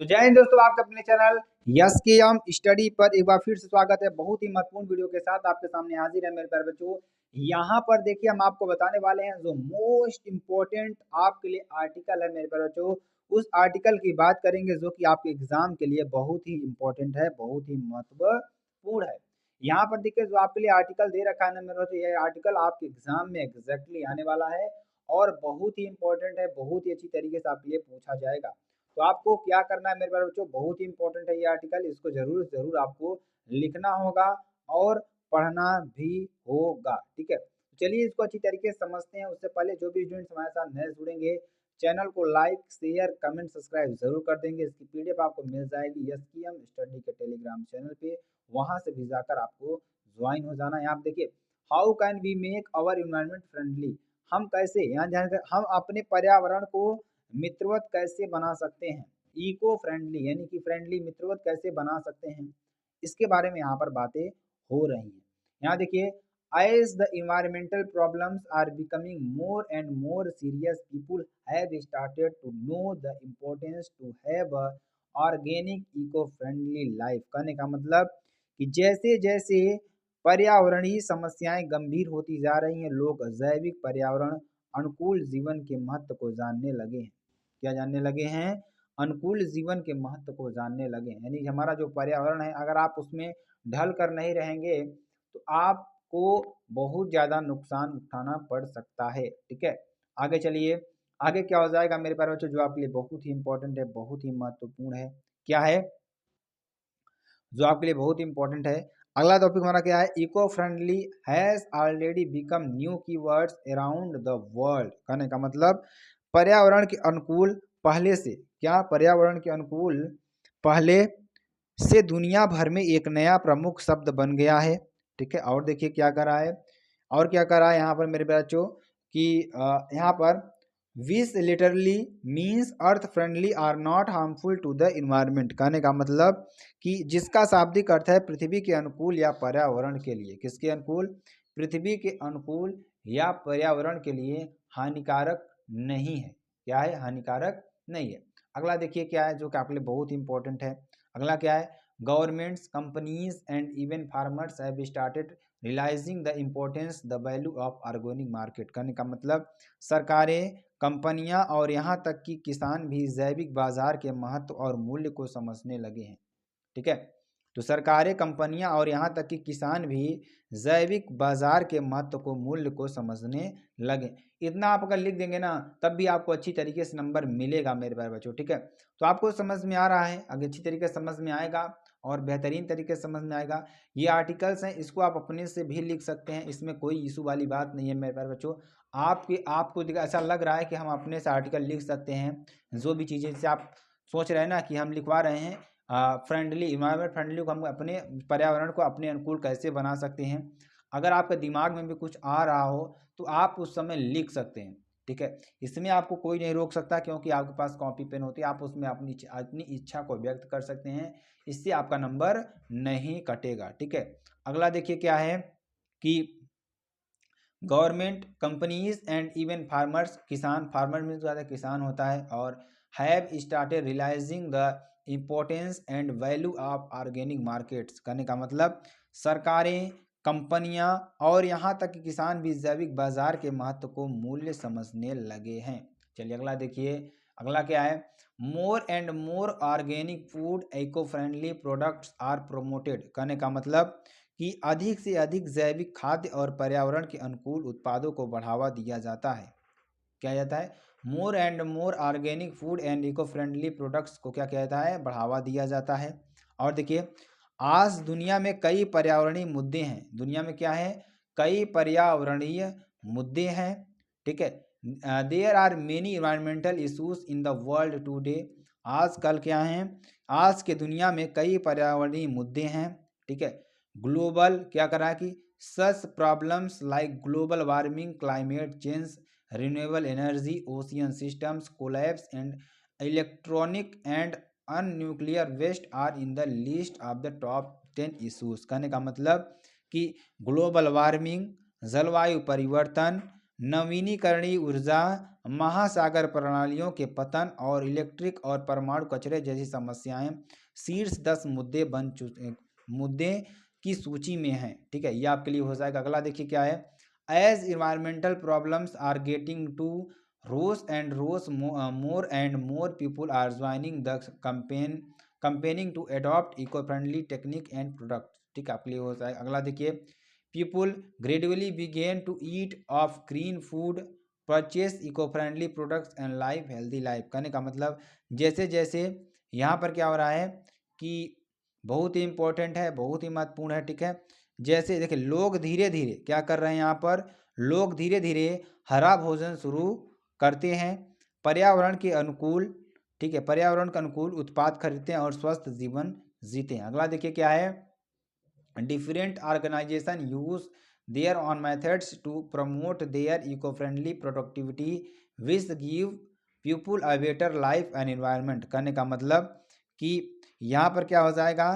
तो जय हिंद दोस्तों, आपका अपने चैनल यस के एम स्टडी पर एक बार फिर से स्वागत है। बहुत ही महत्वपूर्ण वीडियो के साथ आपके सामने हाजिर है मेरे प्यारे बच्चों। यहाँ पर देखिए, हम आपको बताने वाले हैं जो मोस्ट इम्पोर्टेंट आपके लिए आर्टिकल है मेरे प्यारे बच्चों। उस आर्टिकल की बात करेंगे जो कि आपके एग्जाम के लिए बहुत ही इम्पोर्टेंट है, बहुत ही महत्वपूर्ण है। यहाँ पर देखिए, जो आपके लिए आर्टिकल दे रखा है ना मेरे बच्चों, यह आर्टिकल आपके एग्जाम में एग्जैक्टली आने वाला है और बहुत ही इम्पोर्टेंट है, बहुत ही अच्छी तरीके से आपके लिए पूछा जाएगा। तो आपको क्या करना है मेरे प्यारे बच्चों, बहुत ही इंपॉर्टेंट है ये आर्टिकल, इसको जरूर जरूर आपको लिखना होगा और पढ़ना भी होगा। ठीक है, चलिए इसको अच्छी तरीके से समझते हैं। उससे पहले जो भी स्टूडेंट्स हमारे साथ नए जुड़ेंगे, चैनल को लाइक शेयर कमेंट सब्सक्राइब जरूर कर देंगे। इसकी पीडीएफ आपको मिल जाएगी यस की एम स्टडी के टेलीग्राम चैनल पे, वहां से भी जाकर आपको ज्वाइन हो जाना है। यहाँ देखिए, how can we make our environment friendly, हम कैसे, यहाँ ध्यान रखें, हम अपने पर्यावरण को मित्रवत कैसे बना सकते हैं, इको फ्रेंडली यानी कि फ्रेंडली मित्रवत कैसे बना सकते हैं, इसके बारे में यहाँ पर बातें हो रही हैं। यहाँ देखिए, as the environmental problems are becoming more and more serious, people have started to know the importance to have a organic eco friendly life। कहने का मतलब कि जैसे जैसे पर्यावरणीय समस्याएं गंभीर होती जा रही हैं, लोग जैविक पर्यावरण अनुकूल जीवन के महत्व को जानने लगे हैं। क्या जानने लगे हैं? अनुकूल जीवन के महत्व को जानने लगे हैं। यानी हमारा जो पर्यावरण है, अगर आप उसमें ढल कर नहीं रहेंगे तो आपको बहुत ज्यादा नुकसान उठाना पड़ सकता है। ठीक है, आगे चलिए, आगे क्या हो जाएगा मेरे प्यारे बच्चों, जो आपके लिए बहुत ही इंपॉर्टेंट है, बहुत ही महत्वपूर्ण है। क्या है जो आपके लिए बहुत इंपॉर्टेंट है? अगला टॉपिक हमारा क्या है? Eco friendly has already become new keywords around the world. कहने का मतलब पर्यावरण के अनुकूल पहले से, क्या पर्यावरण के अनुकूल पहले से दुनिया भर में एक नया प्रमुख शब्द बन गया है। ठीक है, और देखिए क्या कर रहा है, और क्या कर रहा है यहाँ पर मेरे बच्चों कि यहाँ पर which literally means earth friendly are not harmful to the environment. कहने का मतलब कि जिसका शाब्दिक अर्थ है पृथ्वी के अनुकूल या पर्यावरण के लिए, किसके अनुकूल? पृथ्वी के अनुकूल या पर्यावरण के लिए हानिकारक नहीं है। क्या है? हानिकारक नहीं है। अगला देखिए क्या है जो कि आपके लिए बहुत इंपॉर्टेंट है। अगला क्या है? Governments companies and even farmers have started realising the importance the value of organic market. कहने का मतलब सरकारें, कंपनियां और यहाँ तक कि किसान भी जैविक बाजार के महत्व और मूल्य को समझने लगे हैं। ठीक है, तो सरकारें, कंपनियां और यहाँ तक कि किसान भी जैविक बाजार के महत्व को, मूल्य को समझने लगे। इतना आप अगर लिख देंगे ना, तब भी आपको अच्छी तरीके से नंबर मिलेगा मेरे प्यारे बच्चों। ठीक है, तो आपको समझ में आ रहा है, अगर अच्छी तरीके से समझ में आएगा और बेहतरीन तरीके से समझ में आएगा। ये आर्टिकल्स हैं, इसको आप अपने से भी लिख सकते हैं, इसमें कोई इशू वाली बात नहीं है मेरे प्यारे बच्चों। आपको ऐसा लग रहा है कि हम अपने से आर्टिकल लिख सकते हैं, जो भी चीज़ें जैसे आप सोच रहे हैं ना कि हम लिखवा रहे हैं फ्रेंडली, इन्वायरमेंट फ्रेंडली को, हम अपने पर्यावरण को अपने अनुकूल कैसे बना सकते हैं, अगर आपके दिमाग में भी कुछ आ रहा हो तो आप उस समय लिख सकते हैं। ठीक है, इसमें आपको कोई नहीं रोक सकता, क्योंकि आपके पास कॉपी पेन होती है, आप उसमें अपनी इच्छा को व्यक्त कर सकते हैं, इससे आपका नंबर नहीं कटेगा। ठीक है, अगला देखिए क्या है कि government, companies and even farmers, किसान, फार्मर में ज़्यादा किसान होता है, और have started realising the importance and value of organic markets. कहने का मतलब सरकारें, कंपनियां और यहाँ तक कि किसान भी जैविक बाजार के महत्व को, मूल्य समझने लगे हैं। चलिए अगला देखिए, अगला क्या है? More and more organic food eco friendly products are promoted. कहने का मतलब कि अधिक से अधिक जैविक खाद्य और पर्यावरण के अनुकूल उत्पादों को बढ़ावा दिया जाता है। क्या जाता है? More and more organic food and eco friendly products को क्या कहता है? बढ़ावा दिया जाता है। और देखिए, आज दुनिया में कई पर्यावरणीय मुद्दे हैं। दुनिया में क्या है? कई पर्यावरणीय मुद्दे हैं। ठीक है, there are many environmental issues in the world today. आजकल क्या है? आज के दुनिया में कई पर्यावरणीय मुद्दे हैं। ठीक है, ग्लोबल क्या करा कि such problems like global warming, climate change, renewable energy, ocean systems collapse and electronic and nuclear waste are in the list of the top 10 issues. कहने का मतलब कि ग्लोबल वार्मिंग, जलवायु परिवर्तन, नवीनीकरणीय ऊर्जा महासागर प्रणालियों के पतन और इलेक्ट्रिक और परमाणु कचरे जैसी समस्याएं शीर्ष 10 मुद्दे की सूची में हैं। ठीक है, ये आपके लिए हो जाएगा। अगला देखिए क्या है, as environmental problems are getting to rose and rose more and more people are joining the campaigning to adopt eco friendly technique and product. ठीक है, आपके लिए हो जाएगा। अगला देखिए, people gradually begin to eat of green food, purchase eco friendly products and life healthy life. कहने का मतलब जैसे जैसे यहाँ पर क्या हो रहा है कि बहुत ही इंपॉर्टेंट है, बहुत ही महत्वपूर्ण है। ठीक है, जैसे देखिए लोग धीरे धीरे क्या कर रहे हैं, यहाँ पर लोग धीरे धीरे हरा भोजन शुरू करते हैं, पर्यावरण के अनुकूल, ठीक है, पर्यावरण के अनुकूल उत्पाद खरीदते हैं और स्वस्थ जीवन जीते हैं। अगला देखिए क्या है, different organization use their own methods to promote their eco-friendly productivity which give people a better life and environment। कहने का मतलब कि यहाँ पर क्या हो जाएगा,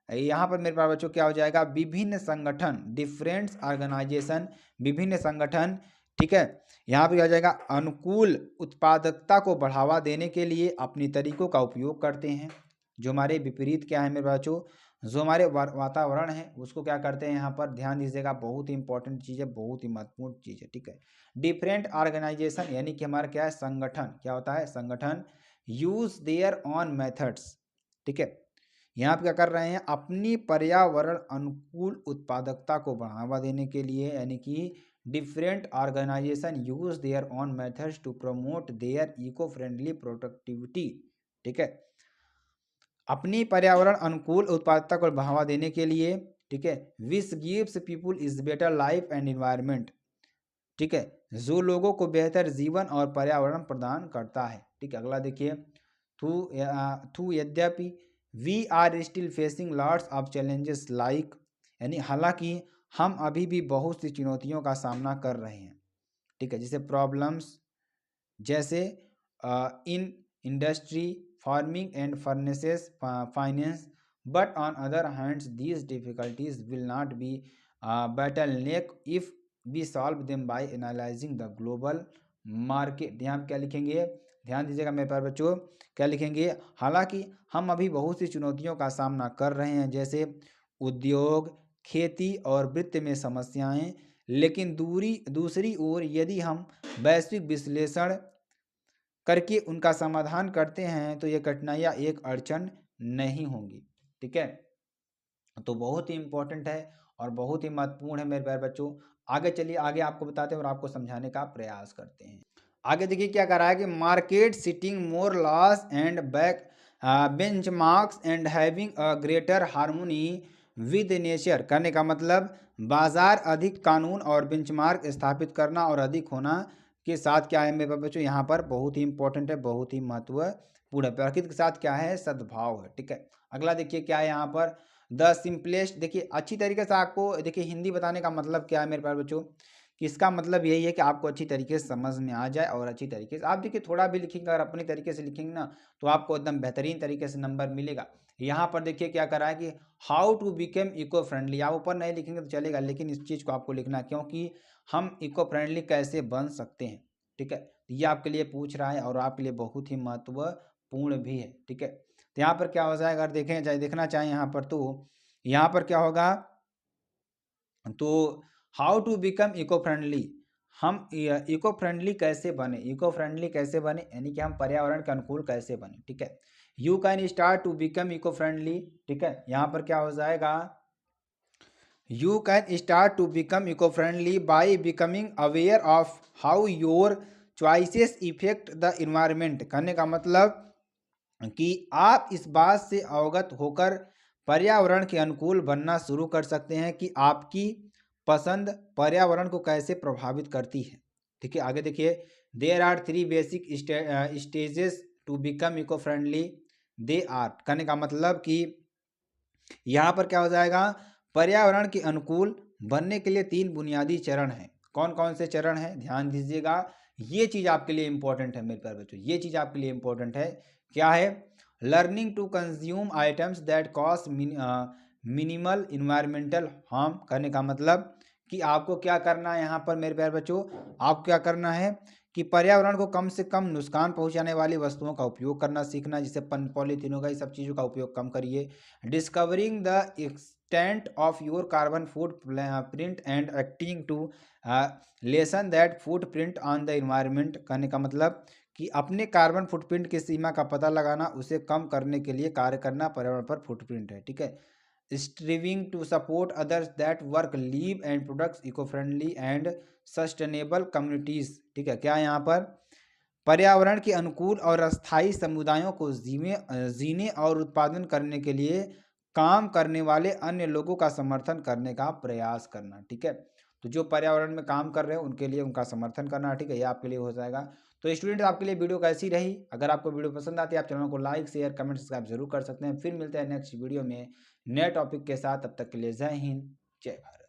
यहाँ पर मेरे पास बच्चों क्या हो जाएगा, विभिन्न संगठन, डिफरेंट ऑर्गेनाइजेशन, विभिन्न संगठन, ठीक है, यहाँ पर क्या हो जाएगा, अनुकूल उत्पादकता को बढ़ावा देने के लिए अपनी तरीकों का उपयोग करते हैं। जो हमारे विपरीत क्या है मेरे बच्चों, जो हमारे वातावरण है उसको क्या करते हैं, यहाँ पर ध्यान दीजिएगा, बहुत ही इंपॉर्टेंट चीज़ है, बहुत ही महत्वपूर्ण चीज़ है। ठीक है, डिफरेंट ऑर्गेनाइजेशन यानी कि हमारा क्या है, संगठन, क्या होता है, संगठन, यूज देयर ऑन मेथड्स। ठीक है, यहाँ पे क्या कर रहे हैं, अपनी पर्यावरण अनुकूल उत्पादकता को बढ़ावा देने के लिए, यानी कि different organisation use their own methods to promote their eco friendly productivity. ठीक है, अपनी पर्यावरण अनुकूल उत्पादकता को बढ़ावा देने के लिए, ठीक है, which gives people is better life and environment. ठीक है, जो लोगों को बेहतर जीवन और पर्यावरण प्रदान करता है। ठीक है, अगला देखिए, थू यद्यपि we are still facing lots of challenges like, यानी हालांकि हम अभी भी बहुत सी चुनौतियों का सामना कर रहे हैं। ठीक है, जैसे प्रॉब्लम्स, जैसे in industry, farming and furnaces, finance, but on other hands these difficulties will not be bottleneck if we solve them by analysing the global market. यहाँ क्या लिखेंगे, ध्यान दीजिएगा मेरे प्यारे बच्चों, क्या लिखेंगे, हालांकि हम अभी बहुत सी चुनौतियों का सामना कर रहे हैं, जैसे उद्योग, खेती और वित्त में समस्याएं, लेकिन दूसरी ओर यदि हम वैश्विक विश्लेषण करके उनका समाधान करते हैं तो ये कठिनाइयाँ एक अड़चन नहीं होंगी। ठीक है, तो बहुत ही इंपॉर्टेंट है और बहुत ही महत्वपूर्ण है मेरे प्यारे बच्चों। आगे चलिए, आगे आपको बताते हैं और आपको समझाने का प्रयास करते हैं। आगे देखिए क्या कर रहा है कि market sitting more loss and back benchmarks and having a greater harmony with nature. करने का मतलब बाजार अधिक कानून और बेंचमार्क स्थापित करना और अधिक होना के साथ क्या है मेरे बच्चों, यहाँ पर बहुत ही इंपॉर्टेंट है, बहुत ही महत्वपूर्ण है, प्रकृति के साथ क्या है, सद्भाव है। ठीक है, अगला देखिए क्या है यहाँ पर, द सिंपलेस्ट। देखिए अच्छी तरीके से आपको देखिए हिंदी बताने का मतलब क्या है मेरे प्यारे बच्चों, कि इसका मतलब यही है कि आपको अच्छी तरीके से समझ में आ जाए और अच्छी तरीके से आप देखिए थोड़ा भी लिखेंगे, अगर अपनी तरीके से लिखेंगे ना तो आपको एकदम बेहतरीन तरीके से नंबर मिलेगा। यहाँ पर देखिए क्या करा है कि how to become eco friendly, आप ऊपर नहीं लिखेंगे तो चलेगा, लेकिन इस चीज़ को आपको लिखना है, क्योंकि हम इको फ्रेंडली कैसे बन सकते हैं। ठीक है, ये आपके लिए पूछ रहा है और आपके लिए बहुत ही महत्वपूर्ण भी है। ठीक है, तो यहाँ पर क्या हो जाएगा, अगर देखें चाहे देखना चाहें यहाँ पर, तो यहाँ पर क्या होगा, तो how to become eco friendly, हम इको फ्रेंडली कैसे बने, इको फ्रेंडली कैसे बने, यानी कि हम पर्यावरण के अनुकूल कैसे बने। ठीक है, you can start to become eco friendly. ठीक है, यहाँ पर क्या हो जाएगा, you can start to become eco friendly by becoming aware of how your choices affect the environment. कहने का मतलब कि आप इस बात से अवगत होकर पर्यावरण के अनुकूल बनना शुरू कर सकते हैं कि आपकी पसंद पर्यावरण को कैसे प्रभावित करती है। ठीक है, आगे देखिए, there are 3 basic stages to become eco friendly, they are. कहने का मतलब कि यहाँ पर क्या हो जाएगा, पर्यावरण के अनुकूल बनने के लिए 3 बुनियादी चरण हैं। कौन कौन से चरण हैं, ध्यान दीजिएगा, ये चीज़ आपके लिए इंपॉर्टेंट है मेरे प्यारे बच्चों, ये चीज़ आपके लिए इंपॉर्टेंट है। क्या है, learning to consume items that cost minimal environmental harm. करने का मतलब कि आपको क्या करना है यहाँ पर मेरे प्यारे बच्चों, आपको क्या करना है कि पर्यावरण को कम से कम नुकसान पहुंचाने वाली वस्तुओं का उपयोग करना सीखना, जैसे पॉलीथीन होगा, ये सब चीज़ों का उपयोग कम करिए। Discovering the extent of your carbon footprint and acting to lessen that footprint on the environment. कहने का मतलब कि अपने कार्बन फुटप्रिंट की सीमा का पता लगाना, उसे कम करने के लिए कार्य करना पर्यावरण पर फुटप्रिंट है। ठीक है। Striving to support others that work live and products eco friendly and sustainable communities. ठीक है, क्या यहाँ पर पर्यावरण के अनुकूल और अस्थायी समुदायों को जीने और उत्पादन करने के लिए काम करने वाले अन्य लोगों का समर्थन करने का प्रयास करना। ठीक है, तो जो पर्यावरण में काम कर रहे हैं उनके लिए उनका समर्थन करना। ठीक है, ये आपके लिए हो जाएगा। तो स्टूडेंट, आपके लिए वीडियो कैसी रही? अगर आपको वीडियो पसंद आती है आप चैनल को लाइक शेयर कमेंट सब्सक्राइब जरूर कर सकते हैं। फिर मिलते हैं नेक्स्ट वीडियो में नए टॉपिक के साथ। तब तक के लिए जय हिंद, जय भारत।